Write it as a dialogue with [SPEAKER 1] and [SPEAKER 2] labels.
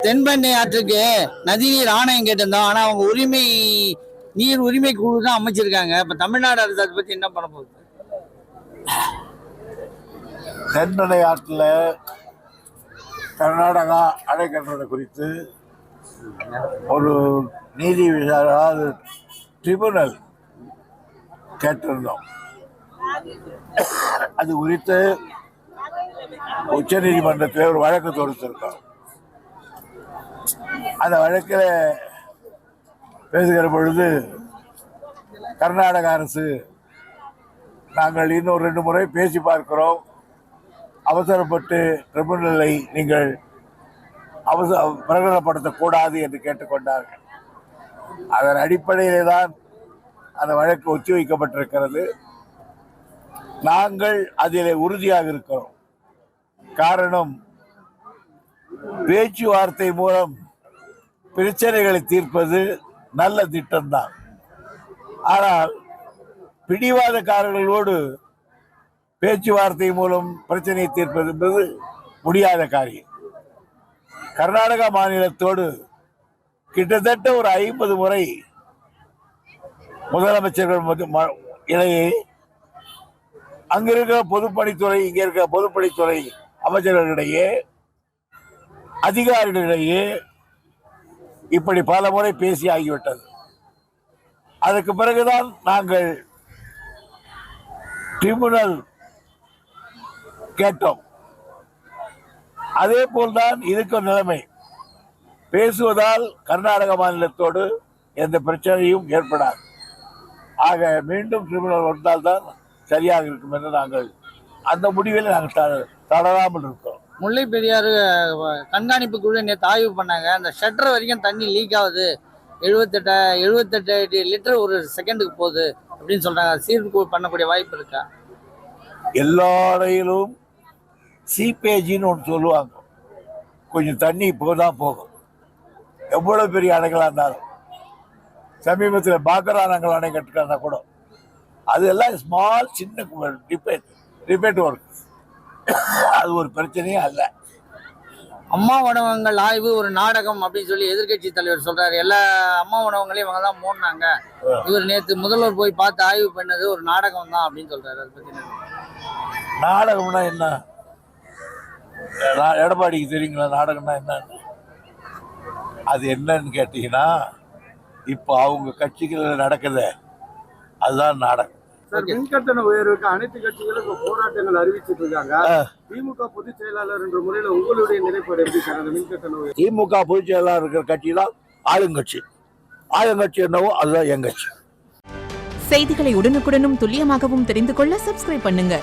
[SPEAKER 1] தென்பெண்ணை ஆற்றுக்கு நதிநீர் ஆணையம் கேட்டிருந்தோம். ஆனா அவங்க நீர் உரிமை குழு தான் அமைச்சிருக்காங்க. இப்ப தமிழ்நாடு அரசு அதை பத்தி என்ன பண்ண போகுது?
[SPEAKER 2] தென்பெண்ணை ஆற்றில் கர்நாடகா அணை கட்டுறது குறித்து ஒரு நீதி விசாரணை ட்ரிபுனல் கேட்டிருந்தோம். அது குறித்து உச்ச நீதிமன்றத்தில் ஒரு வழக்கு தொடுத்திருக்கோம். அந்த வழக்கில் பேசுகிற பொழுது கர்நாடக அரசு நாங்கள் இன்னும் 2 முறை பேசி பார்க்கிறோம், அவசரப்பட்டு ட்ரிபுனலை நீங்கள் பிரகடனப்படுத்தக்கூடாது என்று கேட்டுக்கொண்டார்கள். அதன் அடிப்படையிலே தான் அந்த வழக்கு ஒத்திவைக்கப்பட்டிருக்கிறது. நாங்கள் அதில் உறுதியாக இருக்கிறோம். காரணம், பேச்சுவார்த்தை மூலம் பிரச்சனைகளை தீர்ப்பது நல்ல திட்டம்தான். ஆனால் பிடிவாதக்காரர்களோடு பேச்சுவார்த்தை மூலம் பிரச்சனையை தீர்ப்பது என்பது முடியாத காரியம். கர்நாடகா மாநிலத்தோடு கிட்டத்தட்ட ஒரு 50 முறை முதலமைச்சர்கள் இடையே அங்க இருக்கிற பொதுப்பணித்துறை, இங்க இருக்கிற பொதுப்பணித்துறை அமைச்சர்களிடையே, அதிகாரிகளிடையே இப்படி பல முறை பேசி ஆகிவிட்டது. அதற்கு பிறகுதான் நாங்கள் ட்ரிபுனல் கேட்டோம். அதே போல்தான் இதுக்கும் நிலைமை. பேசுவதால் கர்நாடக மாநிலத்தோடு எந்த பிரச்சனையும் ஏற்படாது. ஆக மீண்டும் ட்ரிபுனல் வந்தால்தான் சரியாக இருக்கும் என்று நாங்கள் அந்த முடிவில் நாங்கள் தளராமல் இருக்கோம்.
[SPEAKER 1] முல்லை பெரியாறு கண்காணிப்பு குழு நேற்று ஆய்வு பண்ணாங்க. அந்த ஷட்டர் வரைக்கும் தண்ணி லீக் ஆகுது, 78 லிட்டர் ஒரு செகண்டுக்கு போகுது அப்படின்னு சொல்றாங்க. சீர்கு பண்ணக்கூடிய வாய்ப்பு இருக்கா?
[SPEAKER 2] எல்லா அறையிலும் சீப்பேஜின்னு ஒன்று சொல்லுவாங்க. கொஞ்சம் தண்ணி இப்போதான் போகும், எவ்வளவு பெரிய அணைகளாக இருந்தாலும். சமீபத்தில் பாக்கரானங்கள் அணை கட்டுக்கிறதா கூட அதெல்லாம் ஸ்மால் சின்ன ரிப்பேட் ஒர்க். அது ஒரு பிரச்சனையே அல்ல.
[SPEAKER 1] அம்மா உணவகங்கள் ஆய்வு ஒரு நாடகம் அப்படின்னு சொல்லி எதிர்கட்சி தலைவர் சொல்றாரு. எல்லா அம்மா உணவகங்களையும் இவங்க தான் மூடினாங்க. இவர் நேற்று முதல்வர் போய் பார்த்து ஆய்வு பண்ணது ஒரு நாடகம் தான் அப்படின்னு சொல்றாரு. அதை பத்தி
[SPEAKER 2] நாடகம்னா என்ன? எடப்பாடிக்கு தெரியுங்களா நாடகம்னா என்ன? அது என்னன்னு கேட்டீங்கன்னா, இப்போ அவங்க கட்சிகள் நடக்குது, அதுதான் நாடகம்.
[SPEAKER 3] மின்கட்டண உயர்வுக்கு அனைத்து கட்சிகளும் இப்ப போராட்டங்கள் அறிவிச்சிட்டு இருக்காங்க. திமுக பொதுச் செயலாளர் என்ற முறையில் உங்களுடைய நிலைப்பாடு எப்படி சார்? அந்த மின்கட்டண உயர்வு
[SPEAKER 2] திமுக பொதுச் செயலாளர் இருக்கிற கட்சி தான் ஆளுங்கட்சி. ஆளுங்கட்சி என்னவோ அதுதான் என் கட்சி.
[SPEAKER 4] செய்திகளை உடனுக்குடனும் துல்லியமாகவும் தெரிந்து கொள்ள சப்ஸ்கிரைப் பண்ணுங்க.